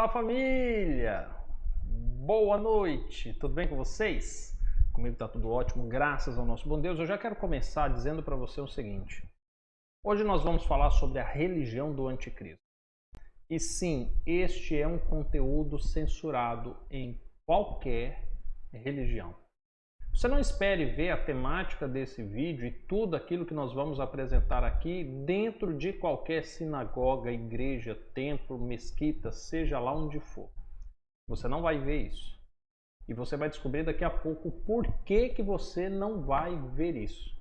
Olá, família! Boa noite! Tudo bem com vocês? Comigo tá tudo ótimo, graças ao nosso bom Deus. Eu já quero começar dizendo para você o seguinte. Hoje nós vamos falar sobre a religião do anticristo. E sim, este é um conteúdo censurado em qualquer religião. Você não espere ver a temática desse vídeo e tudo aquilo que nós vamos apresentar aqui dentro de qualquer sinagoga, igreja, templo, mesquita, seja lá onde for. Você não vai ver isso. E você vai descobrir daqui a pouco por que você não vai ver isso.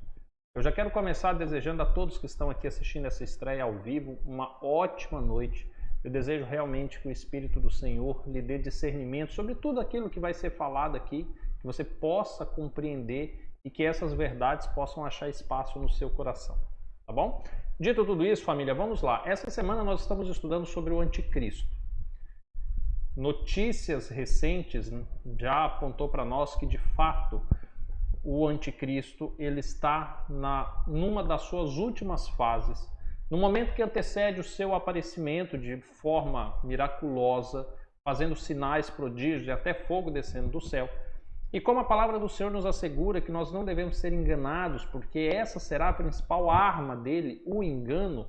Eu já quero começar desejando a todos que estão aqui assistindo essa estreia ao vivo uma ótima noite. Eu desejo realmente que o Espírito do Senhor lhe dê discernimento sobre tudo aquilo que vai ser falado aqui, que você possa compreender e que essas verdades possam achar espaço no seu coração, tá bom? Dito tudo isso, família, vamos lá. Essa semana nós estamos estudando sobre o anticristo. Notícias recentes já apontou para nós que, de fato, o anticristo ele está numa das suas últimas fases, no momento que antecede o seu aparecimento de forma miraculosa, fazendo sinais, prodígios e até fogo descendo do céu. E como a palavra do Senhor nos assegura que nós não devemos ser enganados, porque essa será a principal arma dele, o engano,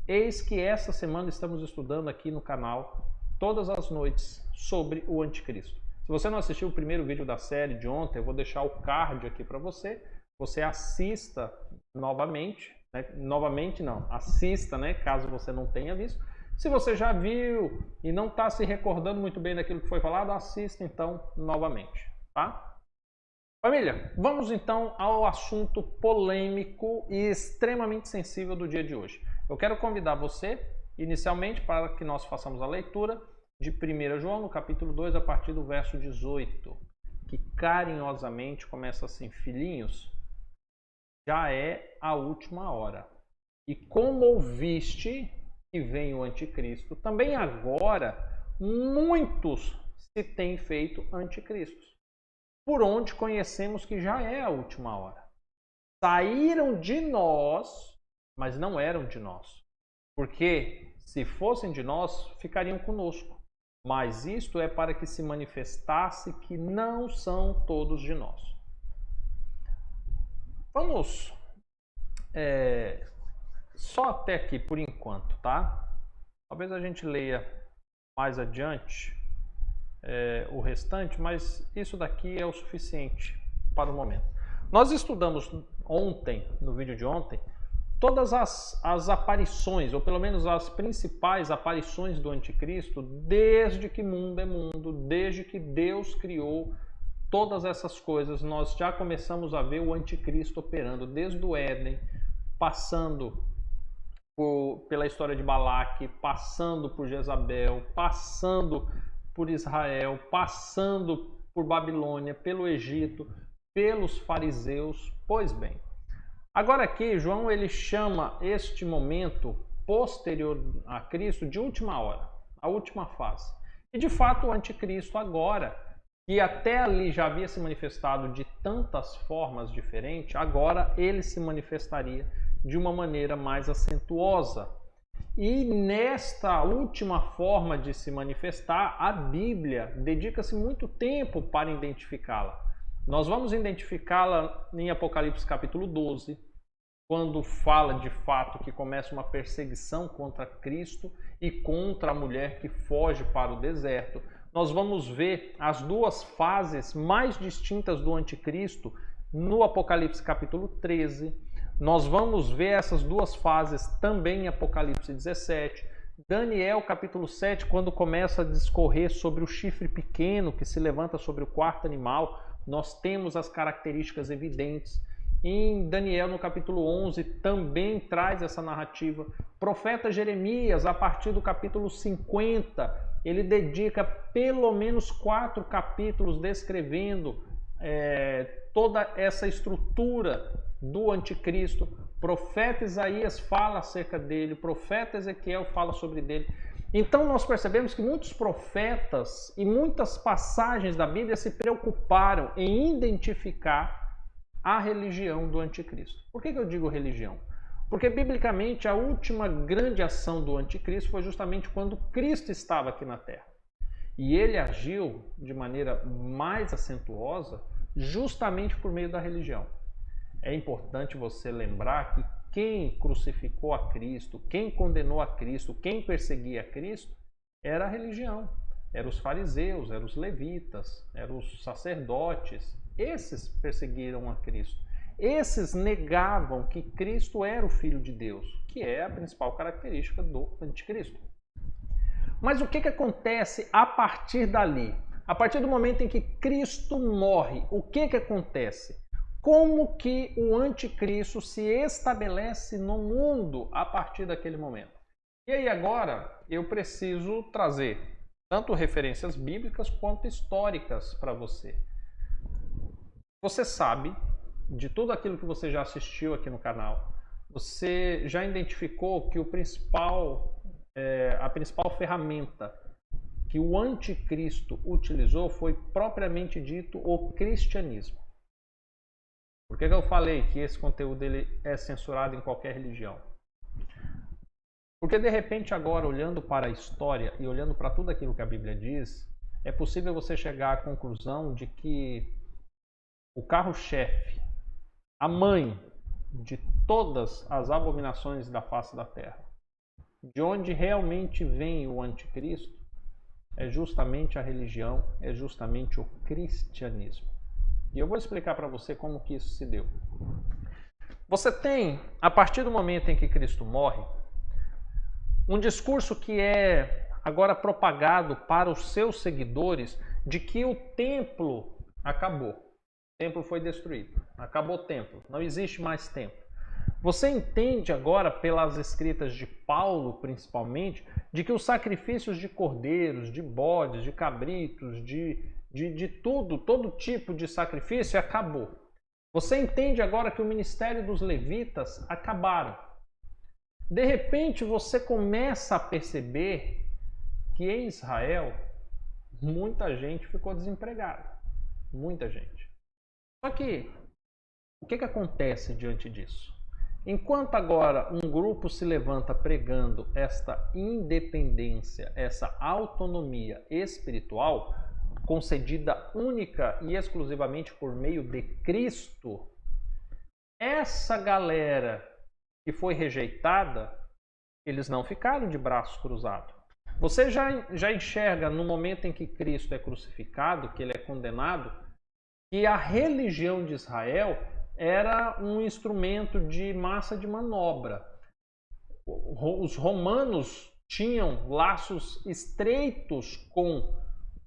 eis que essa semana estamos estudando aqui no canal, todas as noites, sobre o anticristo. Se você não assistiu o primeiro vídeo da série de ontem, eu vou deixar o card aqui para você. Você assista novamente, né? Novamente não, assista, né? Caso você não tenha visto. Se você já viu e não está se recordando muito bem daquilo que foi falado, assista então novamente, tá? Família, vamos então ao assunto polêmico e extremamente sensível do dia de hoje. Eu quero convidar você, inicialmente, para que nós façamos a leitura de 1 João, no capítulo 2, a partir do verso 18, que carinhosamente começa assim: filhinhos, já é a última hora. E como ouviste que vem o anticristo, também agora muitos se têm feito anticristos, por onde conhecemos que já é a última hora. Saíram de nós, mas não eram de nós, porque se fossem de nós, ficariam conosco. Mas isto é para que se manifestasse que não são todos de nós. Vamos só até aqui por enquanto, tá? Talvez a gente leia mais adiante o restante, mas isso daqui é o suficiente para o momento. Nós estudamos ontem, no vídeo de ontem, todas as aparições, ou pelo menos as principais aparições do anticristo, desde que mundo é mundo, desde que Deus criou todas essas coisas, nós já começamos a ver o anticristo operando, desde o Éden, passando pela história de Balaque, passando por Jezabel, passando por Israel, passando por Babilônia, pelo Egito, pelos fariseus. Pois bem, agora aqui, João ele chama este momento posterior a Cristo de última hora, a última fase. E de fato o anticristo agora, que até ali já havia se manifestado de tantas formas diferentes, agora ele se manifestaria de uma maneira mais acentuosa. E nesta última forma de se manifestar, a Bíblia dedica-se muito tempo para identificá-la. Nós vamos identificá-la em Apocalipse capítulo 12, quando fala de fato que começa uma perseguição contra Cristo e contra a mulher que foge para o deserto. Nós vamos ver as duas fases mais distintas do anticristo no Apocalipse capítulo 13. Nós vamos ver essas duas fases também em Apocalipse 17. Daniel capítulo 7, quando começa a discorrer sobre o chifre pequeno que se levanta sobre o quarto animal, nós temos as características evidentes. Em Daniel, no capítulo 11, também traz essa narrativa. Profeta Jeremias, a partir do capítulo 50, ele dedica pelo menos 4 capítulos descrevendo toda essa estrutura do anticristo. Profeta Isaías fala acerca dele, profeta Ezequiel fala sobre dele. Então nós percebemos que muitos profetas e muitas passagens da Bíblia se preocuparam em identificar a religião do anticristo. Por que eu digo religião? Porque, biblicamente, a última grande ação do anticristo foi justamente quando Cristo estava aqui na Terra. E ele agiu de maneira mais acentuosa justamente por meio da religião. É importante você lembrar que quem crucificou a Cristo, quem condenou a Cristo, quem perseguia a Cristo, era a religião. Eram os fariseus, eram os levitas, eram os sacerdotes. Esses perseguiram a Cristo. Esses negavam que Cristo era o Filho de Deus, que é a principal característica do anticristo. Mas o que acontece a partir dali? A partir do momento em que Cristo morre, o que acontece? Como que o anticristo se estabelece no mundo a partir daquele momento? E aí agora eu preciso trazer tanto referências bíblicas quanto históricas para você. Você sabe de tudo aquilo que você já assistiu aqui no canal, você já identificou que a principal ferramenta que o anticristo utilizou foi propriamente dito o cristianismo. Por que eu falei que esse conteúdo ele é censurado em qualquer religião? Porque de repente agora, olhando para a história e olhando para tudo aquilo que a Bíblia diz, é possível você chegar à conclusão de que o carro-chefe, a mãe de todas as abominações da face da terra, de onde realmente vem o anticristo, é justamente a religião, é justamente o cristianismo. E eu vou explicar para você como que isso se deu. Você tem, a partir do momento em que Cristo morre, um discurso que é agora propagado para os seus seguidores de que o templo acabou. O templo foi destruído. Acabou o templo. Não existe mais templo. Você entende agora, pelas escritas de Paulo, principalmente, de que os sacrifícios de cordeiros, de bodes, de cabritos, de tudo, todo tipo de sacrifício acabou. Você entende agora que o ministério dos levitas acabaram. De repente você começa a perceber que em Israel muita gente ficou desempregada. Muita gente. Só que o que acontece diante disso? Enquanto agora um grupo se levanta pregando esta independência, essa autonomia espiritual, concedida única e exclusivamente por meio de Cristo, essa galera que foi rejeitada, eles não ficaram de braços cruzados. Você já enxerga no momento em que Cristo é crucificado, que ele é condenado, que a religião de Israel era um instrumento de massa de manobra. Os romanos tinham laços estreitos com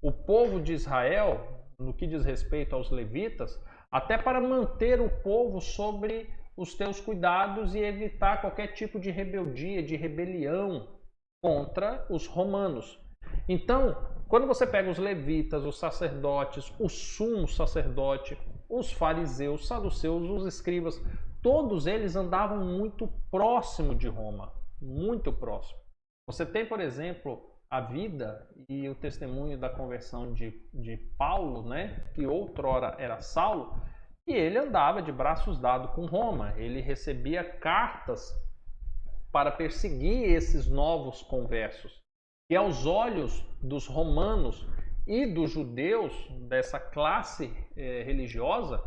o povo de Israel, no que diz respeito aos levitas, até para manter o povo sobre os teus cuidados e evitar qualquer tipo de rebeldia, de rebelião contra os romanos. Então, quando você pega os levitas, os sacerdotes, o sumo sacerdote, os fariseus, os saduceus, os escribas, todos eles andavam muito próximo de Roma, muito próximo. Você tem, por exemplo, a vida e o testemunho da conversão de Paulo, né, que outrora era Saulo, e ele andava de braços dados com Roma. Ele recebia cartas para perseguir esses novos conversos. E aos olhos dos romanos e dos judeus, dessa classe religiosa,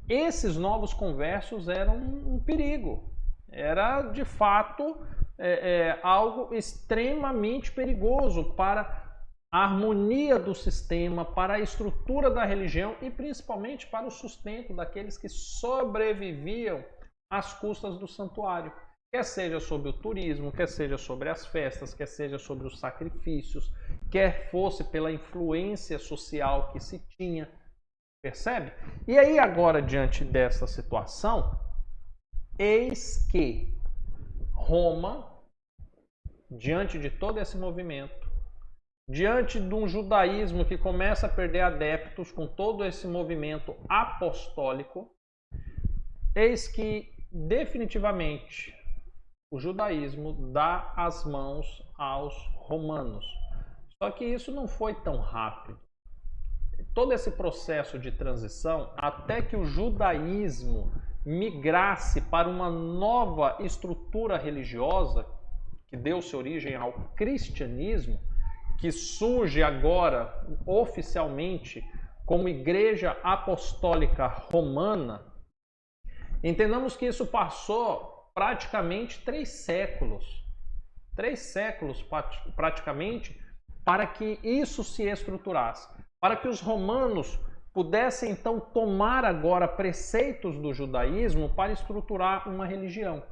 esses novos conversos eram um perigo. Era, de fato, algo extremamente perigoso para a harmonia do sistema, para a estrutura da religião e principalmente para o sustento daqueles que sobreviviam às custas do santuário. Quer seja sobre o turismo, quer seja sobre as festas, quer seja sobre os sacrifícios, quer fosse pela influência social que se tinha. Percebe? E aí agora, diante dessa situação, eis que Roma, diante de todo esse movimento, diante de um judaísmo que começa a perder adeptos com todo esse movimento apostólico, eis que definitivamente o judaísmo dá as mãos aos romanos. Só que isso não foi tão rápido. Todo esse processo de transição, até que o judaísmo migrasse para uma nova estrutura religiosa que deu-se origem ao cristianismo, que surge agora oficialmente como Igreja Apostólica Romana, entendamos que isso passou praticamente 3 séculos. 3 séculos praticamente para que isso se estruturasse, para que os romanos pudessem então tomar agora preceitos do judaísmo para estruturar uma religião,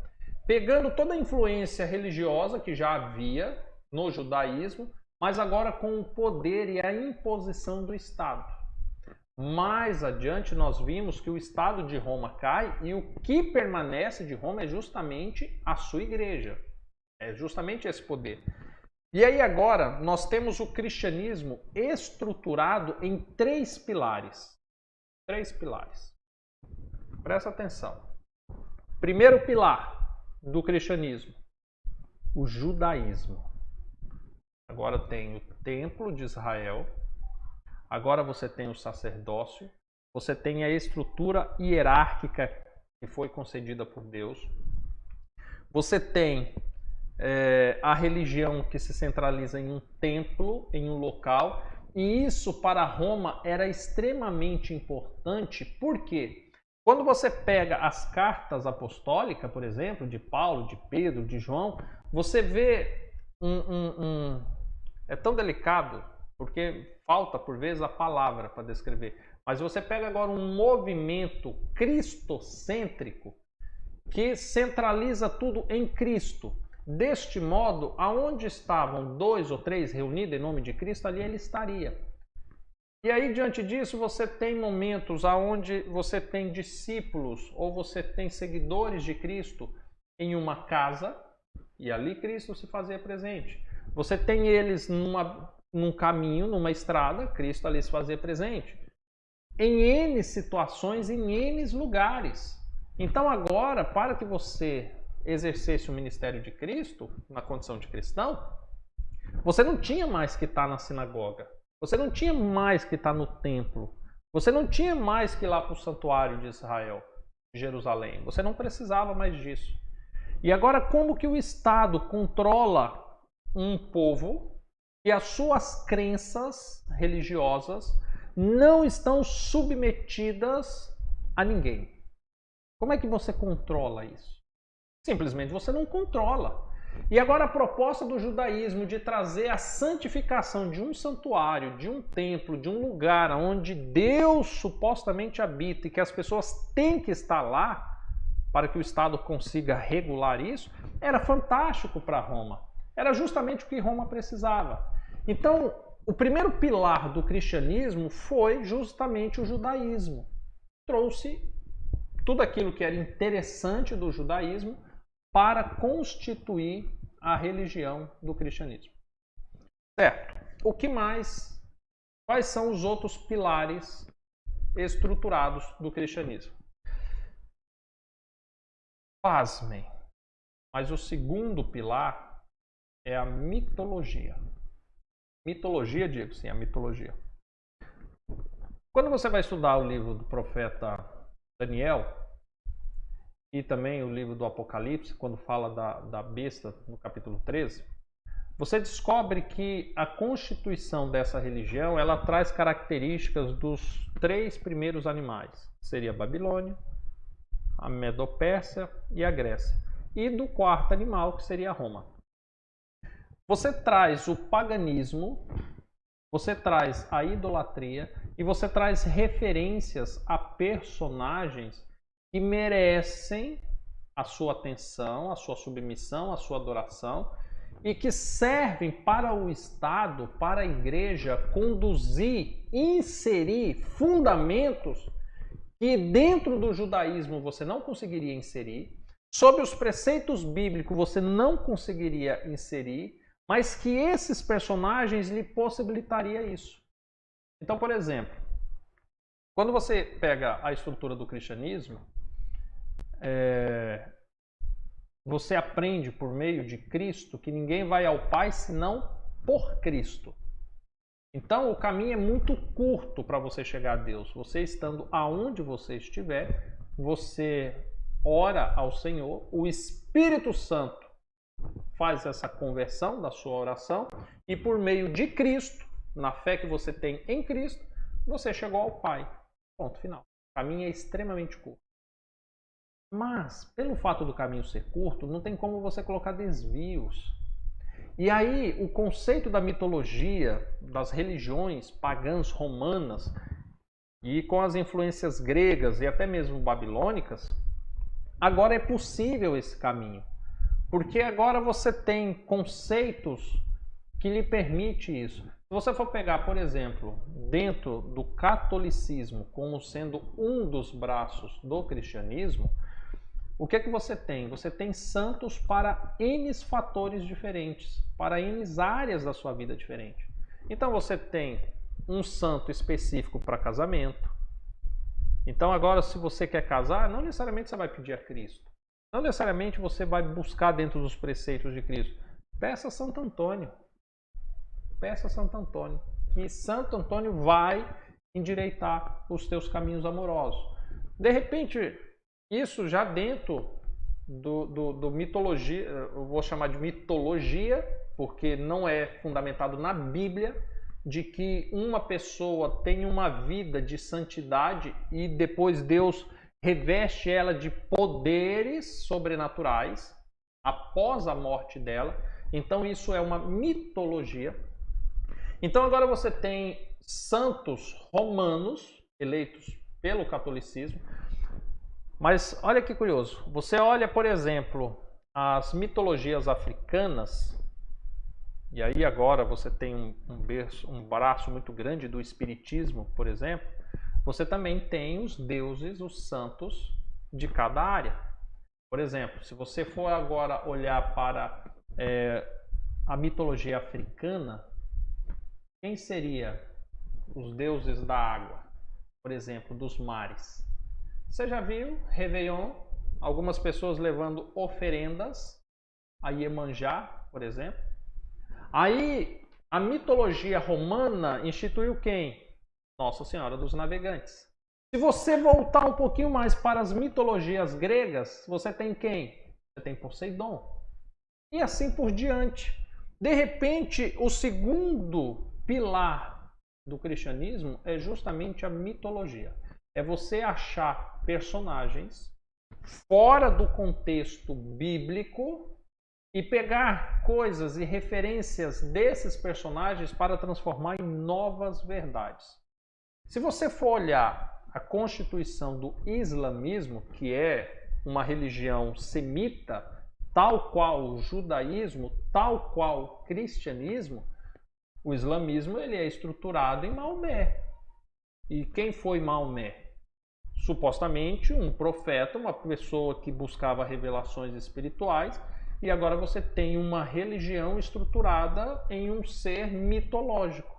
pegando toda a influência religiosa que já havia no judaísmo, mas agora com o poder e a imposição do Estado. Mais adiante nós vimos que o Estado de Roma cai e o que permanece de Roma é justamente a sua igreja, é justamente esse poder. E aí agora nós temos o cristianismo estruturado em 3 pilares. 3 pilares. Presta atenção. Primeiro pilar do cristianismo, o judaísmo. Agora tem o templo de Israel, agora você tem o sacerdócio, você tem a estrutura hierárquica que foi concedida por Deus, você tem a religião que se centraliza em um templo, em um local, e isso para Roma era extremamente importante, porque quando você pega as cartas apostólicas, por exemplo, de Paulo, de Pedro, de João, você vê é tão delicado, porque falta por vezes a palavra para descrever, mas você pega agora um movimento cristocêntrico que centraliza tudo em Cristo. Deste modo, aonde estavam 2 ou 3 reunidos em nome de Cristo, ali ele estaria. E aí, diante disso, você tem momentos aonde você tem discípulos ou você tem seguidores de Cristo em uma casa, e ali Cristo se fazia presente. Você tem eles num caminho, numa estrada, Cristo ali se fazia presente. Em N situações, em N lugares. Então agora, para que você exercesse o ministério de Cristo, na condição de cristão, você não tinha mais que estar na sinagoga, você não tinha mais que estar no templo, você não tinha mais que ir lá para o santuário de Israel, de Jerusalém, você não precisava mais disso. E agora, como que o Estado controla um povo e as suas crenças religiosas não estão submetidas a ninguém? Como é que você controla isso? Simplesmente você não controla. E agora a proposta do judaísmo de trazer a santificação de um santuário, de um templo, de um lugar onde Deus supostamente habita e que as pessoas têm que estar lá para que o Estado consiga regular isso, era fantástico para Roma. Era justamente o que Roma precisava. Então, o primeiro pilar do cristianismo foi justamente o judaísmo. Trouxe tudo aquilo que era interessante do judaísmo para constituir a religião do cristianismo. Certo. O que mais? Quais são os outros pilares estruturados do cristianismo? Pasmem. Mas o segundo pilar é a mitologia. Mitologia, digo sim, a mitologia. Quando você vai estudar o livro do profeta Daniel, e também o livro do Apocalipse, quando fala da besta, no capítulo 13, você descobre que a constituição dessa religião, ela traz características dos 3 primeiros animais. Seria a Babilônia, a Medopérsia e a Grécia. E do 4º animal, que seria Roma. Você traz o paganismo, você traz a idolatria e você traz referências a personagens que merecem a sua atenção, a sua submissão, a sua adoração e que servem para o Estado, para a igreja conduzir, inserir fundamentos que dentro do judaísmo você não conseguiria inserir, sob os preceitos bíblicos você não conseguiria inserir, mas que esses personagens lhe possibilitaria isso. Então, por exemplo, quando você pega a estrutura do cristianismo, você aprende por meio de Cristo que ninguém vai ao Pai senão por Cristo. Então o caminho é muito curto para você chegar a Deus. Você estando aonde você estiver, você ora ao Senhor, o Espírito Santo faz essa conversão da sua oração e por meio de Cristo, na fé que você tem em Cristo, você chegou ao Pai. Ponto final. O caminho é extremamente curto. Mas, pelo fato do caminho ser curto, não tem como você colocar desvios. E aí, o conceito da mitologia, das religiões pagãs romanas, e com as influências gregas e até mesmo babilônicas, agora é possível esse caminho. Porque agora você tem conceitos que lhe permitem isso. Se você for pegar, por exemplo, dentro do catolicismo como sendo um dos braços do cristianismo, o que é que você tem? Você tem santos para N fatores diferentes, para N áreas da sua vida diferente. Então você tem um santo específico para casamento. Então agora, se você quer casar, não necessariamente você vai pedir a Cristo. Não necessariamente você vai buscar dentro dos preceitos de Cristo. Peça a Santo Antônio. Peça a Santo Antônio. Que Santo Antônio vai endireitar os teus caminhos amorosos. De repente, isso já dentro do mitologia, eu vou chamar de mitologia, porque não é fundamentado na Bíblia, de que uma pessoa tem uma vida de santidade e depois Deus reveste ela de poderes sobrenaturais após a morte dela. Então isso é uma mitologia. Então agora você tem santos romanos eleitos pelo catolicismo. Mas olha que curioso, você olha, por exemplo, as mitologias africanas, e aí agora você tem um braço muito grande do espiritismo, por exemplo, você também tem os deuses, os santos de cada área. Por exemplo, se você for agora olhar para a mitologia africana, quem seria os deuses da água? Por exemplo, dos mares. Você já viu Réveillon, algumas pessoas levando oferendas a Iemanjá, por exemplo. Aí a mitologia romana instituiu quem? Nossa Senhora dos Navegantes. Se você voltar um pouquinho mais para as mitologias gregas, você tem quem? Você tem Poseidon. E assim por diante. De repente, o segundo pilar do cristianismo é justamente a mitologia. É você achar personagens fora do contexto bíblico e pegar coisas e referências desses personagens para transformar em novas verdades. Se você for olhar a constituição do islamismo, que é uma religião semita, tal qual o judaísmo, tal qual o cristianismo, o islamismo ele é estruturado em Maomé. E quem foi Maomé? Supostamente um profeta, uma pessoa que buscava revelações espirituais, e agora você tem uma religião estruturada em um ser mitológico.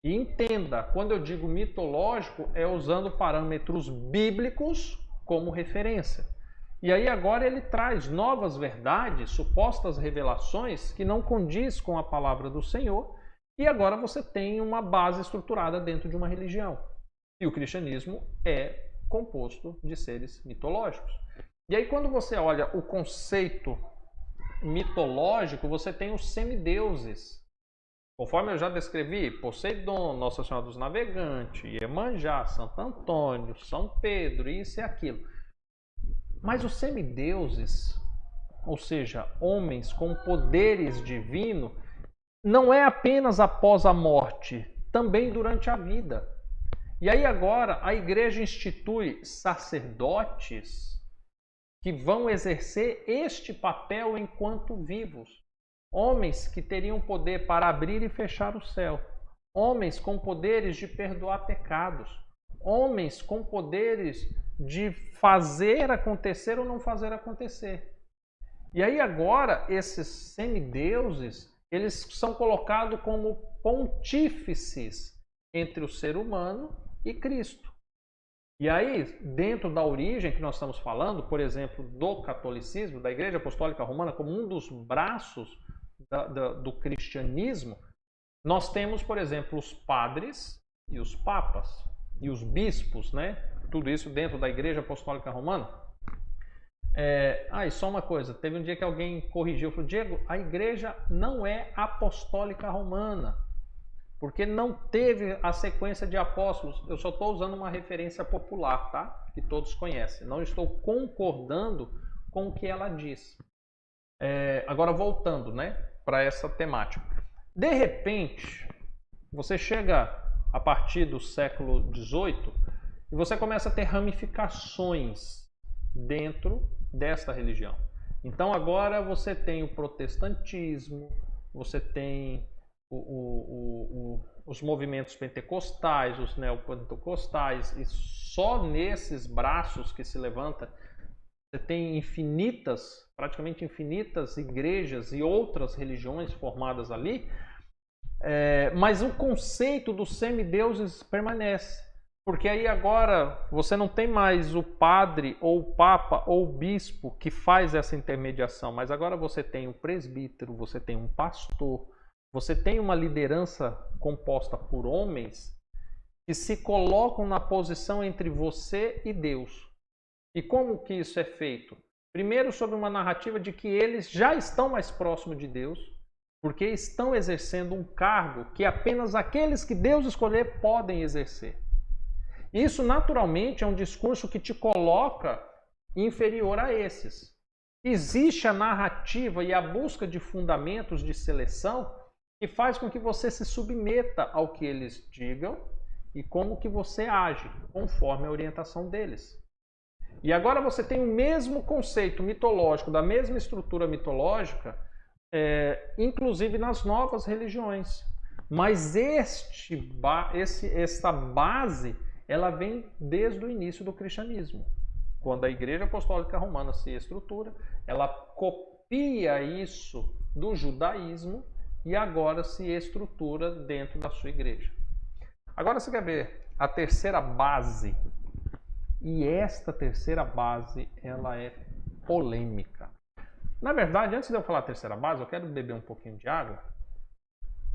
E entenda, quando eu digo mitológico, é usando parâmetros bíblicos como referência. E aí agora ele traz novas verdades, supostas revelações que não condiz com a palavra do Senhor, e agora você tem uma base estruturada dentro de uma religião. E o cristianismo é composto de seres mitológicos. E aí quando você olha o conceito mitológico, você tem os semideuses. Conforme eu já descrevi, Poseidon, Nossa Senhora dos Navegantes, Iemanjá, Santo Antônio, São Pedro, isso e aquilo. Mas os semideuses, ou seja, homens com poderes divinos, não é apenas após a morte, também durante a vida. E aí agora a igreja institui sacerdotes que vão exercer este papel enquanto vivos. Homens que teriam poder para abrir e fechar o céu. Homens com poderes de perdoar pecados. Homens com poderes de fazer acontecer ou não fazer acontecer. E aí agora esses semideuses, eles são colocados como pontífices entre o ser humano e Cristo. E aí, dentro da origem que nós estamos falando, por exemplo, do catolicismo, da Igreja Apostólica Romana, como um dos braços do cristianismo, nós temos, por exemplo, os padres e os papas, e os bispos, né? tudo isso dentro da Igreja Apostólica Romana. E só uma coisa, teve um dia que alguém corrigiu, falou: Diego, a igreja não é apostólica romana, porque não teve a sequência de apóstolos. Eu só estou usando uma referência popular, tá? Que todos conhecem. Não estou concordando com o que ela diz. Agora voltando, né, para essa temática. De repente, você chega a partir do século XVIII e você começa a ter ramificações dentro desta religião. Então agora você tem o protestantismo, você tem os movimentos pentecostais, os neopentecostais, e só nesses braços que se levanta você tem praticamente infinitas igrejas e outras religiões formadas ali, mas o conceito dos semideuses permanece. Porque aí agora você não tem mais o padre ou o papa ou o bispo que faz essa intermediação, mas agora você tem o presbítero, você tem um pastor, você tem uma liderança composta por homens que se colocam na posição entre você e Deus. E como que isso é feito? Primeiro, sob uma narrativa de que eles já estão mais próximos de Deus, porque estão exercendo um cargo que apenas aqueles que Deus escolher podem exercer. Isso, naturalmente, é um discurso que te coloca inferior a esses. Existe a narrativa e a busca de fundamentos de seleção que faz com que você se submeta ao que eles digam e como que você age, conforme a orientação deles. E agora você tem o mesmo conceito mitológico, da mesma estrutura mitológica, inclusive nas novas religiões. Mas esta base, ela vem desde o início do cristianismo. Quando a Igreja Apostólica Romana se estrutura, ela copia isso do judaísmo e agora se estrutura dentro da sua igreja. Agora você quer ver a terceira base. E esta terceira base, ela é polêmica. Na verdade, antes de eu falar a terceira base, eu quero beber um pouquinho de água.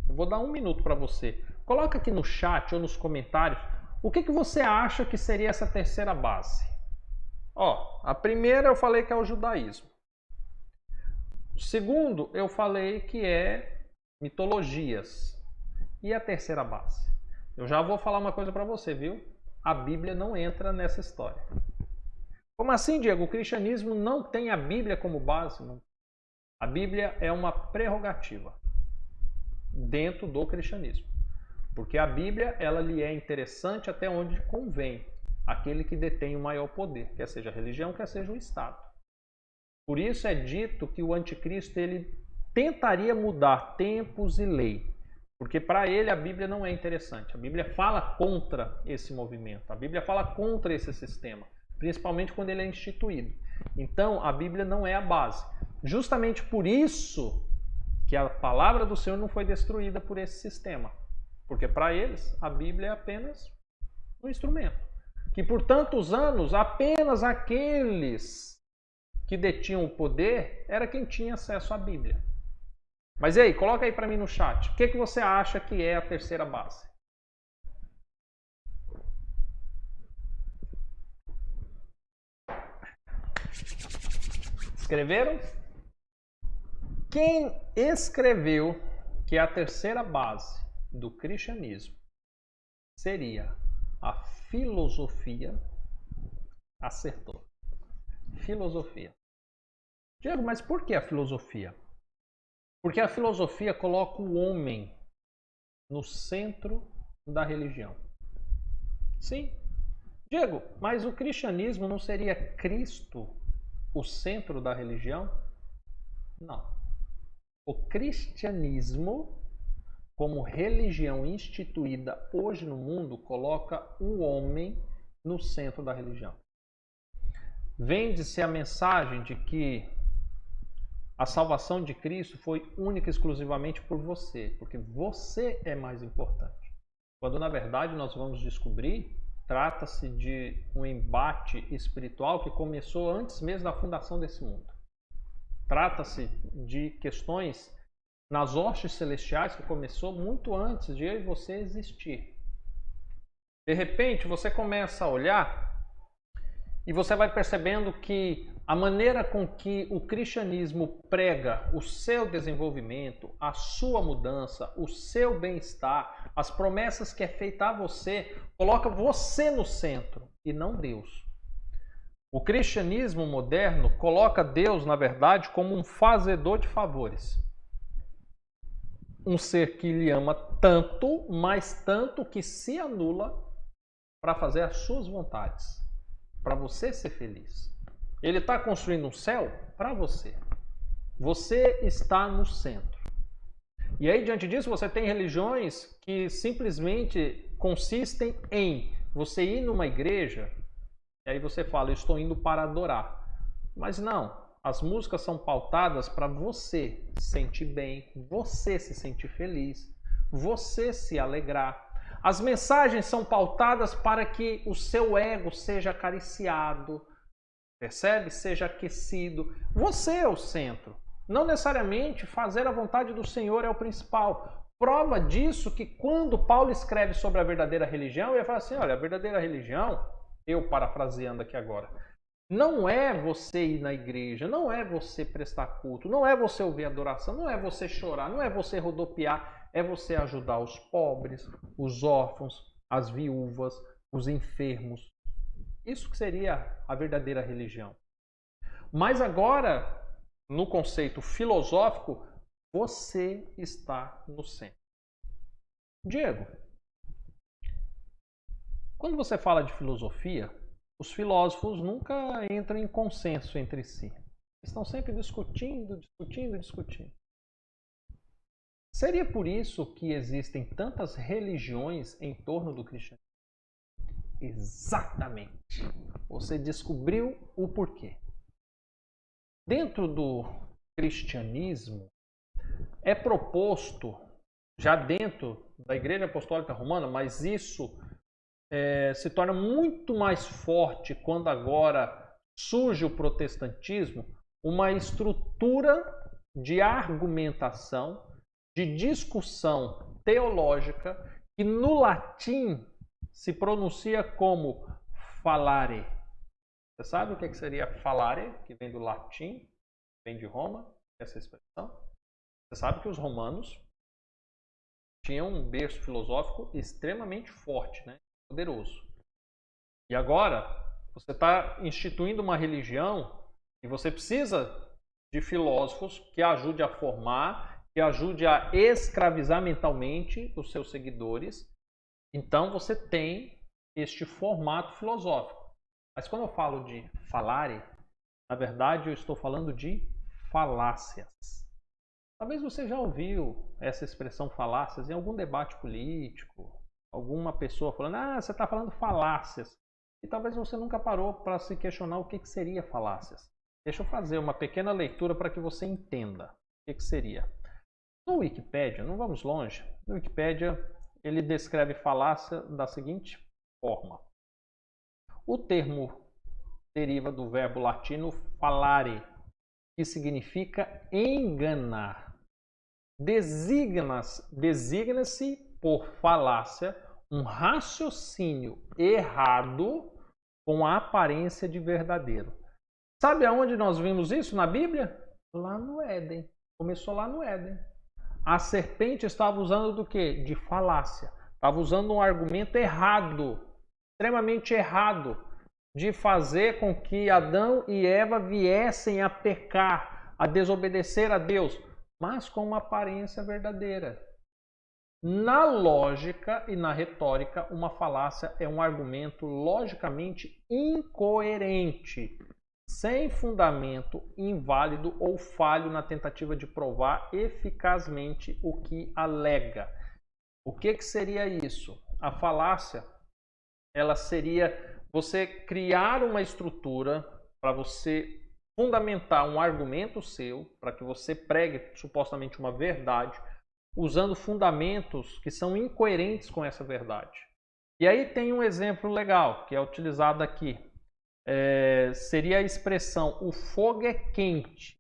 Eu vou dar 1 minuto para você. Coloca aqui no chat ou nos comentários o que você acha que seria essa terceira base. A primeira eu falei que é o judaísmo. O segundo eu falei que é mitologias. E a terceira base? Eu já vou falar uma coisa para você, viu? A Bíblia não entra nessa história. Como assim, Diego? O cristianismo não tem a Bíblia como base? Não. A Bíblia é uma prerrogativa dentro do cristianismo. Porque a Bíblia, ela lhe é interessante até onde convém aquele que detém o maior poder, quer seja a religião, quer seja o Estado. Por isso é dito que o anticristo ele tentaria mudar tempos e lei, porque para ele a Bíblia não é interessante. A Bíblia fala contra esse movimento, a Bíblia fala contra esse sistema, principalmente quando ele é instituído. Então a Bíblia não é a base. Justamente por isso que a palavra do Senhor não foi destruída por esse sistema. Porque para eles a Bíblia é apenas um instrumento. Que por tantos anos apenas aqueles que detinham o poder era quem tinha acesso à Bíblia. Mas e aí, coloca aí para mim no chat. O que você acha que é a terceira base? Escreveram? Quem escreveu que a terceira base do cristianismo seria a filosofia, acertou. Filosofia. Diego, mas por que a filosofia? Porque a filosofia coloca o homem no centro da religião. Sim. Diego, mas o cristianismo não seria Cristo o centro da religião? Não. O cristianismo, como religião instituída hoje no mundo, coloca o homem no centro da religião. Vende-se a mensagem de que a salvação de Cristo foi única e exclusivamente por você, porque você é mais importante. Quando na verdade nós vamos descobrir, trata-se de um embate espiritual que começou antes mesmo da fundação desse mundo. Trata-se de questões nas hostes celestiais que começou muito antes de eu e você existir. De repente você começa a olhar E você vai percebendo que a maneira com que o cristianismo prega o seu desenvolvimento, a sua mudança, o seu bem-estar, as promessas que é feita a você, coloca você no centro e não Deus. O cristianismo moderno coloca Deus, na verdade, como um fazedor de favores. Um ser que lhe ama tanto, mas tanto que se anula para fazer as suas vontades, para você ser feliz. Ele está construindo um céu para você. Você está no centro. E aí, diante disso, você tem religiões que simplesmente consistem em você ir numa igreja e aí você fala, eu estou indo para adorar. Mas não, as músicas são pautadas para você se sentir bem, você se sentir feliz, você se alegrar. As mensagens são pautadas para que o seu ego seja acariciado, percebe? Seja aquecido. Você é o centro. Não necessariamente fazer a vontade do Senhor é o principal. Prova disso que quando Paulo escreve sobre a verdadeira religião, ele fala assim, olha, a verdadeira religião, eu parafraseando aqui agora, não é você ir na igreja, não é você prestar culto, não é você ouvir adoração, não é você chorar, não é você rodopiar, é você ajudar os pobres, os órfãos, as viúvas, os enfermos. Isso que seria a verdadeira religião. Mas agora, no conceito filosófico, você está no centro. Diego, quando você fala de filosofia, os filósofos nunca entram em consenso entre si. Estão sempre discutindo. Seria por isso que existem tantas religiões em torno do cristianismo? Exatamente. Você descobriu o porquê. Dentro do cristianismo, é proposto, já dentro da Igreja Apostólica Romana, mas isso se torna muito mais forte quando agora surge o protestantismo, uma estrutura de argumentação, de discussão teológica, que no latim se pronuncia como falare. Você sabe o que seria falare, que vem do latim, vem de Roma, essa expressão? Você sabe que os romanos tinham um berço filosófico extremamente forte, né? Poderoso. E agora, você está instituindo uma religião e você precisa de filósofos que ajude a formar, que ajude a escravizar mentalmente os seus seguidores. Então, você tem este formato filosófico. Mas quando eu falo de falare, na verdade eu estou falando de falácias. Talvez você já ouviu essa expressão falácias em algum debate político, alguma pessoa falando, você está falando falácias. E talvez você nunca parou para se questionar o que seria falácias. Deixa eu fazer uma pequena leitura para que você entenda o que seria. No Wikipédia, não vamos longe, no Wikipédia ele descreve falácia da seguinte forma. O termo deriva do verbo latino falare, que significa enganar. Designa-se por falácia um raciocínio errado com a aparência de verdadeiro. Sabe aonde nós vimos isso na Bíblia? Lá no Éden. Começou lá no Éden. A serpente estava usando do quê? De falácia. Estava usando um argumento errado, extremamente errado, de fazer com que Adão e Eva viessem a pecar, a desobedecer a Deus, mas com uma aparência verdadeira. Na lógica e na retórica, uma falácia é um argumento logicamente incoerente, sem fundamento, inválido ou falho na tentativa de provar eficazmente o que alega. O que seria isso? A falácia, ela seria você criar uma estrutura para você fundamentar um argumento seu, para que você pregue supostamente uma verdade, usando fundamentos que são incoerentes com essa verdade. E aí tem um exemplo legal, que é utilizado aqui. Seria a expressão, o fogo é quente.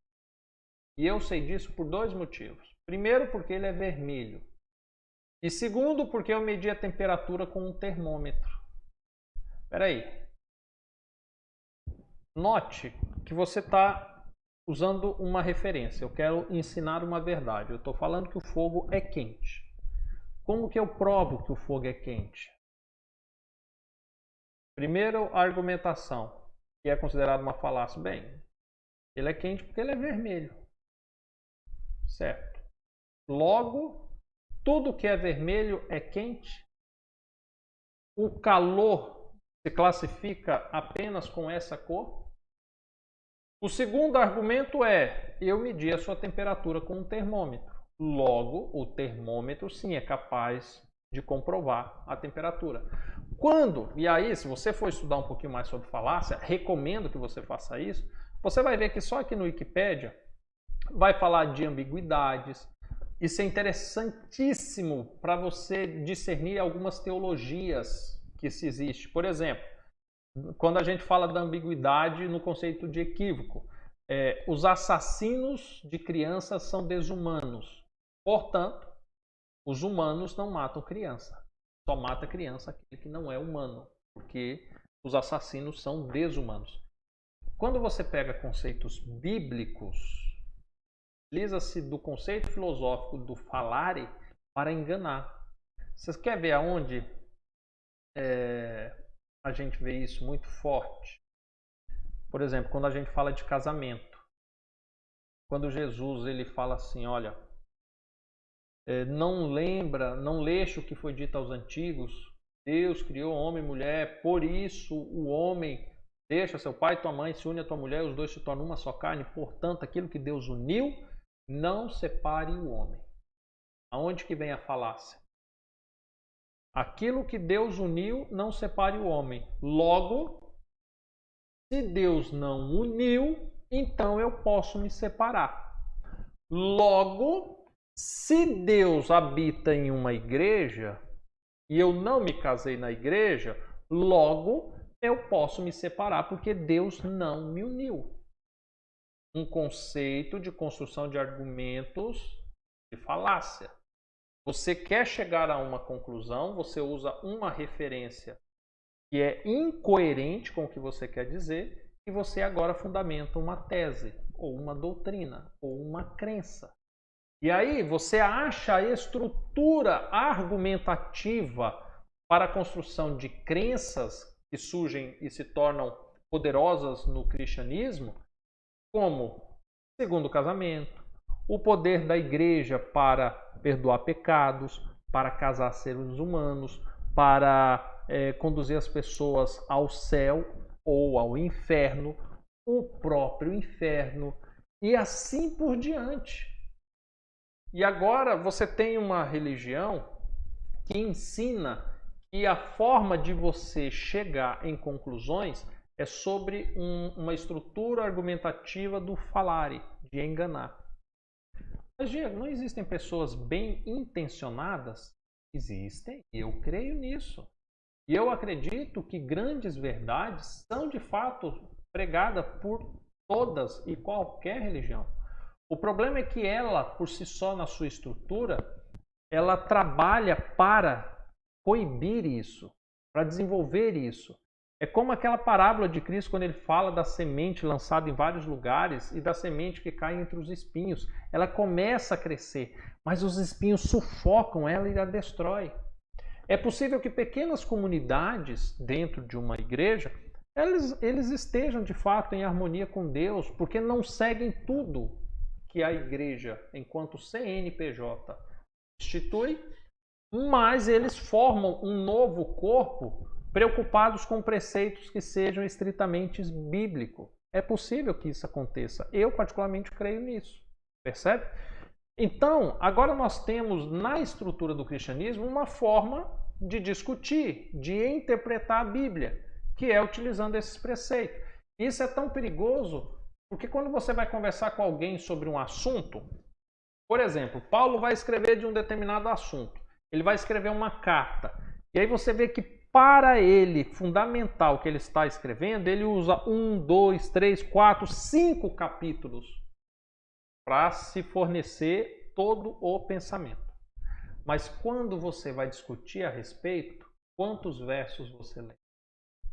E eu sei disso por dois motivos. Primeiro, porque ele é vermelho. E segundo, porque eu medi a temperatura com um termômetro. Espera aí. Note que você está usando uma referência. Eu quero ensinar uma verdade. Eu estou falando que o fogo é quente. Como que eu provo que o fogo é quente? Primeiro, a argumentação, que é considerada uma falácia. Bem, ele é quente porque ele é vermelho. Certo. Logo, tudo que é vermelho é quente. O calor se classifica apenas com essa cor. O segundo argumento é: eu medi a sua temperatura com um termômetro. Logo, o termômetro sim é capaz de comprovar a temperatura. Quando, e aí, se você for estudar um pouquinho mais sobre falácia, recomendo que você faça isso, você vai ver que só aqui no Wikipedia vai falar de ambiguidades. Isso é interessantíssimo para você discernir algumas teologias que se existe. Por exemplo, quando a gente fala da ambiguidade no conceito de equívoco, os assassinos de crianças são desumanos. Portanto, os humanos não matam criança. Só mata criança aquele que não é humano, porque os assassinos são desumanos. Quando você pega conceitos bíblicos, utiliza-se do conceito filosófico do falare para enganar. Vocês querem ver aonde a gente vê isso muito forte? Por exemplo, quando a gente fala de casamento. Quando Jesus ele fala assim, olha, não leste o que foi dito aos antigos, Deus criou homem e mulher, por isso o homem deixa seu pai e tua mãe, se une a tua mulher, os dois se tornam uma só carne, portanto, aquilo que Deus uniu, não separe o homem. Aonde que vem a falácia? Aquilo que Deus uniu, não separe o homem. Logo, se Deus não uniu, então eu posso me separar. Logo, se Deus habita em uma igreja e eu não me casei na igreja, logo eu posso me separar porque Deus não me uniu. Um conceito de construção de argumentos de falácia. Você quer chegar a uma conclusão, você usa uma referência que é incoerente com o que você quer dizer e você agora fundamenta uma tese, ou uma doutrina, ou uma crença. E aí você acha a estrutura argumentativa para a construção de crenças que surgem e se tornam poderosas no cristianismo, como segundo casamento, o poder da igreja para perdoar pecados, para casar seres humanos, para conduzir as pessoas ao céu ou ao inferno, o próprio inferno e assim por diante. E agora você tem uma religião que ensina que a forma de você chegar em conclusões é sobre uma estrutura argumentativa do falare, de enganar. Mas, Diego, não existem pessoas bem intencionadas? Existem, e eu creio nisso. E eu acredito que grandes verdades são de fato pregadas por todas e qualquer religião. O problema é que ela, por si só, na sua estrutura, ela trabalha para coibir isso, para desenvolver isso. É como aquela parábola de Cristo quando ele fala da semente lançada em vários lugares e da semente que cai entre os espinhos. Ela começa a crescer, mas os espinhos sufocam ela e a destrói. É possível que pequenas comunidades dentro de uma igreja, eles estejam de fato em harmonia com Deus, porque não seguem tudo que a igreja, enquanto CNPJ, institui, mas eles formam um novo corpo preocupados com preceitos que sejam estritamente bíblicos. É possível que isso aconteça. Eu, particularmente, creio nisso. Percebe? Então, agora nós temos na estrutura do cristianismo uma forma de discutir, de interpretar a Bíblia, que é utilizando esses preceitos. Isso é tão perigoso porque quando você vai conversar com alguém sobre um assunto, por exemplo, Paulo vai escrever de um determinado assunto. Ele vai escrever uma carta. E aí você vê que para ele, fundamental o que ele está escrevendo, ele usa 1, 2, 3, 4, 5 capítulos para se fornecer todo o pensamento. Mas quando você vai discutir a respeito, quantos versos você lê?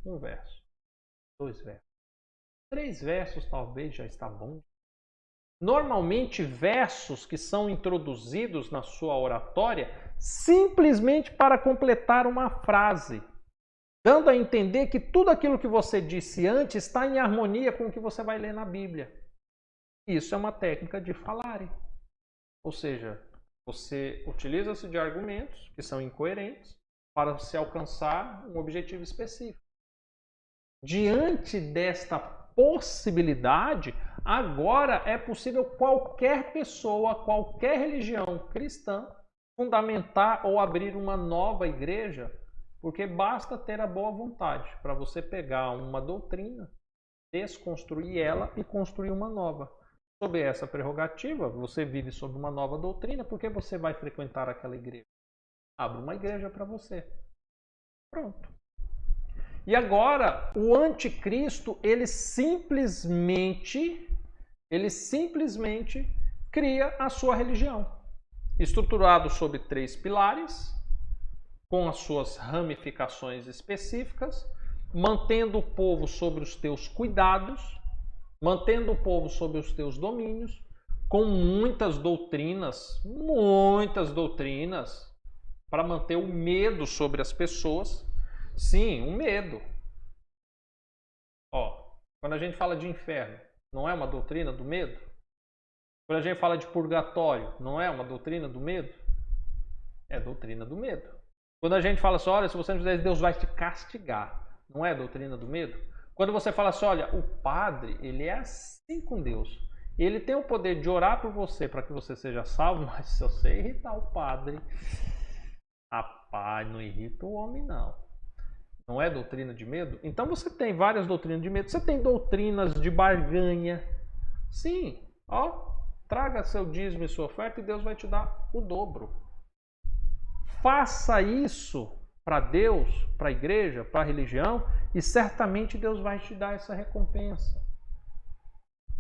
1 verso, 2 versos, 3 versos talvez já está bom. Normalmente versos que são introduzidos na sua oratória simplesmente para completar uma frase, dando a entender que tudo aquilo que você disse antes está em harmonia com o que você vai ler na Bíblia. Isso é uma técnica de falarem. Ou seja, você utiliza-se de argumentos que são incoerentes para se alcançar um objetivo específico. Diante desta possibilidade, agora é possível qualquer pessoa, qualquer religião cristã, fundamentar ou abrir uma nova igreja, porque basta ter a boa vontade para você pegar uma doutrina, desconstruir ela e construir uma nova. Sob essa prerrogativa, você vive sob uma nova doutrina, porque você vai frequentar aquela igreja. Abra uma igreja para você. Pronto. E agora, o anticristo, ele simplesmente cria a sua religião, estruturado sobre 3 pilares, com as suas ramificações específicas, mantendo o povo sobre os teus cuidados, mantendo o povo sob os teus domínios, com muitas doutrinas para manter o medo sobre as pessoas. Sim, um medo. Quando a gente fala de inferno, não é uma doutrina do medo? Quando a gente fala de purgatório, não é uma doutrina do medo? É doutrina do medo. Quando a gente fala assim, olha, se você não fizer, Deus vai te castigar, não é doutrina do medo? Quando você fala assim, olha, o padre, ele é assim com Deus. Ele tem o poder de orar por você para que você seja salvo, mas se você irritar o padre, rapaz, não irrita o homem não. Não é doutrina de medo? Então você tem várias doutrinas de medo. Você tem doutrinas de barganha. Sim, traga seu dízimo e sua oferta e Deus vai te dar o dobro. Faça isso para Deus, para a igreja, para a religião, e certamente Deus vai te dar essa recompensa.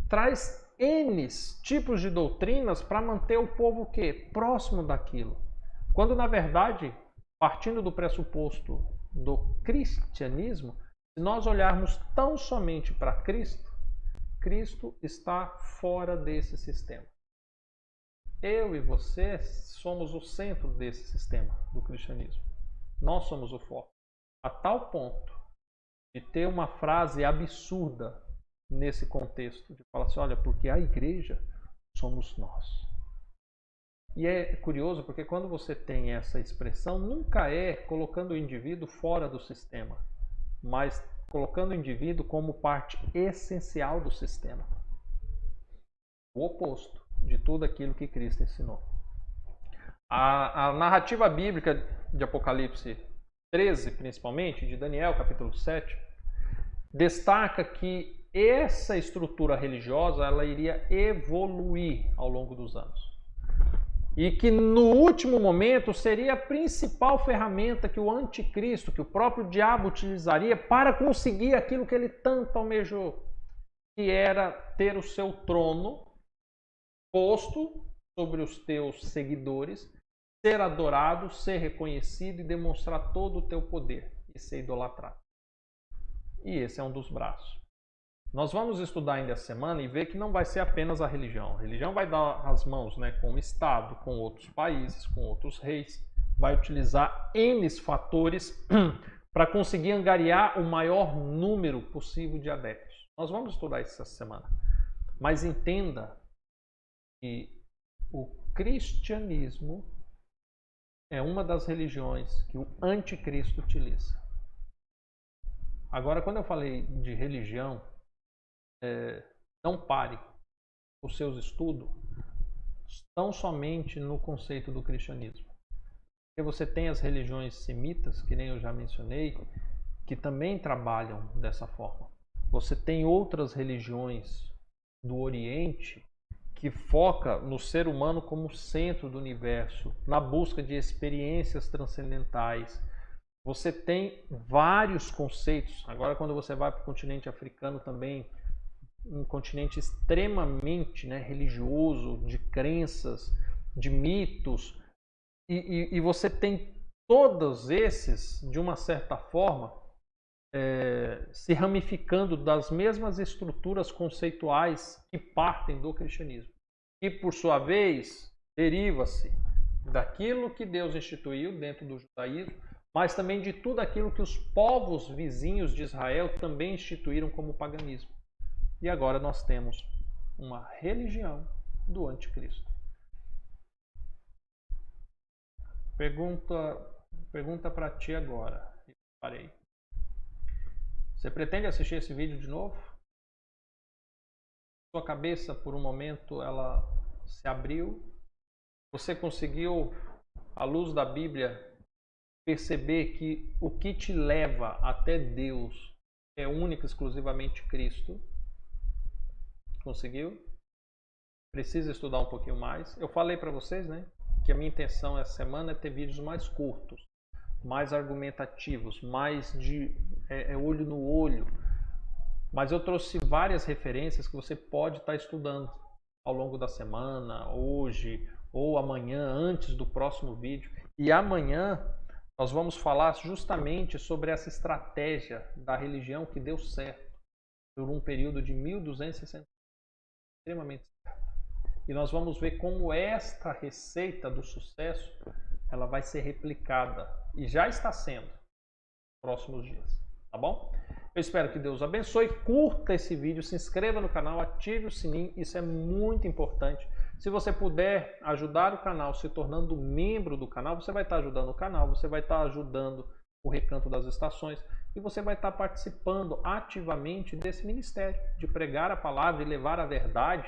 Traz N tipos de doutrinas para manter o povo o quê? Próximo daquilo. Quando, na verdade, partindo do pressuposto do cristianismo, se nós olharmos tão somente para Cristo, Cristo está fora desse sistema. Eu e você somos o centro desse sistema do cristianismo. Nós somos o foco. A tal ponto de ter uma frase absurda nesse contexto, de falar assim, olha, porque a igreja somos nós. E é curioso porque quando você tem essa expressão, nunca é colocando o indivíduo fora do sistema, mas colocando o indivíduo como parte essencial do sistema. O oposto de tudo aquilo que Cristo ensinou. A narrativa bíblica de Apocalipse 13, principalmente, de Daniel, capítulo 7, destaca que essa estrutura religiosa ela iria evoluir ao longo dos anos. E que no último momento seria a principal ferramenta que o anticristo, que o próprio diabo utilizaria para conseguir aquilo que ele tanto almejou, que era ter o seu trono posto sobre os teus seguidores, ser adorado, ser reconhecido e demonstrar todo o teu poder e ser idolatrado. E esse é um dos braços. Nós vamos estudar ainda essa semana e ver que não vai ser apenas a religião. A religião vai dar as mãos, com o Estado, com outros países, com outros reis. Vai utilizar N fatores para conseguir angariar o maior número possível de adeptos. Nós vamos estudar isso essa semana. Mas entenda que o cristianismo é uma das religiões que o anticristo utiliza. Agora, quando eu falei de religião, não pare os seus estudos tão somente no conceito do cristianismo. Porque você tem as religiões semitas, que nem eu já mencionei, que também trabalham dessa forma. Você tem outras religiões do Oriente que foca no ser humano como centro do universo, na busca de experiências transcendentais. Você tem vários conceitos. Agora, quando você vai para o continente africano também, um continente extremamente religioso, de crenças, de mitos, e você tem todos esses, de uma certa forma, se ramificando das mesmas estruturas conceituais que partem do cristianismo. E, por sua vez, deriva-se daquilo que Deus instituiu dentro do judaísmo, mas também de tudo aquilo que os povos vizinhos de Israel também instituíram como paganismo. E agora nós temos uma religião do anticristo. Pergunta para ti agora. Parei. Você pretende assistir esse vídeo de novo? Sua cabeça, por um momento, ela se abriu. Você conseguiu, à luz da Bíblia, perceber que o que te leva até Deus é único e exclusivamente Cristo? Conseguiu? Precisa estudar um pouquinho mais. Eu falei para vocês, né, que a minha intenção essa semana é ter vídeos mais curtos, mais argumentativos, mais de olho no olho. Mas eu trouxe várias referências que você pode estar estudando ao longo da semana, hoje ou amanhã, antes do próximo vídeo. E amanhã nós vamos falar justamente sobre essa estratégia da religião que deu certo por um período de 1260, extremamente certo. E nós vamos ver como esta receita do sucesso ela vai ser replicada e já está sendo nos próximos dias, tá bom? Eu espero que Deus abençoe, curta esse vídeo, se inscreva no canal, ative o sininho, isso é muito importante. Se você puder ajudar o canal se tornando membro do canal, você vai estar ajudando o canal, você vai estar ajudando o Recanto das Estações e você vai estar participando ativamente desse ministério de pregar a palavra e levar a verdade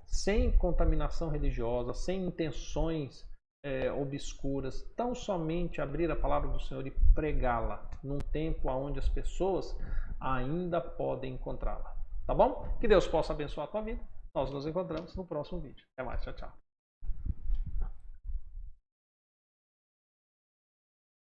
sem contaminação religiosa, sem intenções obscuras, tão somente abrir a palavra do Senhor e pregá-la num tempo onde as pessoas ainda podem encontrá-la. Tá bom? Que Deus possa abençoar a tua vida. Nós nos encontramos no próximo vídeo. Até mais. Tchau, tchau.